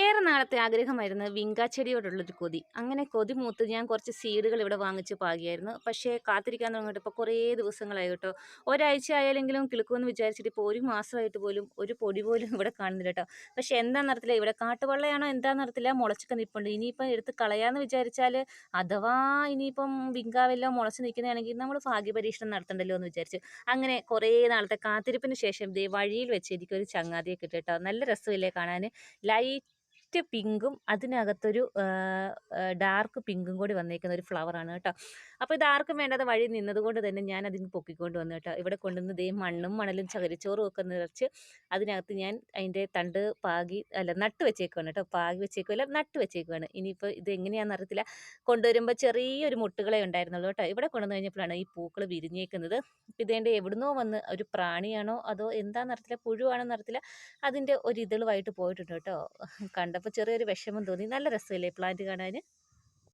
ഏറെ നാളത്തെ ആഗ്രഹമായിരുന്നു വിങ്കാച്ചെടിയോടുള്ളൊരു കൊതി. അങ്ങനെ കൊതി മൂത്ത് ഞാൻ കുറച്ച് സീഡുകൾ ഇവിടെ വാങ്ങിച്ച് പാകിയായിരുന്നു. പക്ഷേ കാത്തിരിക്കാൻ തുടങ്ങിയിട്ട് ഇപ്പോൾ കുറേ ദിവസങ്ങളായി കേട്ടോ. ഒരാഴ്ച ആയാലെങ്കിലും കിളുക്കുമെന്ന് വിചാരിച്ചിട്ട് ഇപ്പോൾ ഒരു മാസമായിട്ട് പോലും ഒരു പൊടി പോലും ഇവിടെ കാണുന്നില്ല കേട്ടോ. പക്ഷേ എന്താണെന്നറിയത്തില്ല, ഇവിടെ കാട്ടുവള്ളയാണോ എന്താണെന്നറിയത്തില്ല, മുളച്ചൊക്കെ നിൽപ്പുണ്ട്. ഇനിയിപ്പം എടുത്ത് കളയാമെന്ന് വിചാരിച്ചാൽ അഥവാ ഇനിയിപ്പം വിങ്കാവെല്ലാം മുളച്ച് നിൽക്കുന്നതാണെങ്കിൽ നമ്മൾ ഭാഗ്യപരീക്ഷണം നടത്തണ്ടല്ലോ എന്ന് വിചാരിച്ച്. അങ്ങനെ കുറേ നാളത്തെ കാത്തിരിപ്പിന് ശേഷം ദേ വഴിയിൽ വെച്ച് എനിക്കൊരു ചങ്ങാതിയെ കിട്ടി കേട്ടോ. നല്ല രസമില്ലേ കാണാൻ. ലൈറ്റ് പിങ്കും അതിനകത്തൊരു ഡാർക്ക് പിങ്കും കൂടി വന്നേക്കുന്ന ഒരു ഫ്ലവറാണ് കേട്ടോ. അപ്പോൾ ഇത് ആർക്കും വേണ്ടാതെ വഴി നിന്നതുകൊണ്ട് തന്നെ ഞാൻ അതിന് പൊക്കിക്കൊണ്ട് വന്നു കേട്ടോ. ഇവിടെ കൊണ്ടുവന്ന് ദേ മണ്ണും മണലും ചകിരിച്ചോറും ഒക്കെ നിറച്ച് അതിനകത്ത് ഞാൻ അതിൻ്റെ തണ്ട് പാകി അല്ല നട്ട് വെച്ചേക്കുവാണ് കേട്ടോ. പാകി വെച്ചേക്കുമല്ല, നട്ട് വെച്ചേക്കുവാണ്. ഇനിയിപ്പോൾ ഇത് എങ്ങനെയാണെന്ന് അറിയത്തില്ല. കൊണ്ടുവരുമ്പോൾ ചെറിയൊരു മുട്ടുകളെ ഉണ്ടായിരുന്നുള്ളൂ കേട്ടോ. ഇവിടെ കൊണ്ടുവന്ന് കഴിഞ്ഞപ്പോഴാണ് ഈ പൂക്കൾ വിരിഞ്ഞേക്കുന്നത്. ഇതേൻ്റെ എവിടുന്നോ വന്ന് ഒരു പ്രാണിയാണോ അതോ എന്താണെന്നറിയത്തില്ല, പുഴുവാണെന്ന് അറിയത്തില്ല, അതിൻ്റെ ഒരു ഇതളുമായിട്ട് പോയിട്ടുണ്ട് കേട്ടോ. കണ്ടപ്പോൾ ചെറിയൊരു വിഷമം തോന്നി. നല്ല രസമല്ലേ പ്ലാന്റ് കാണാൻ.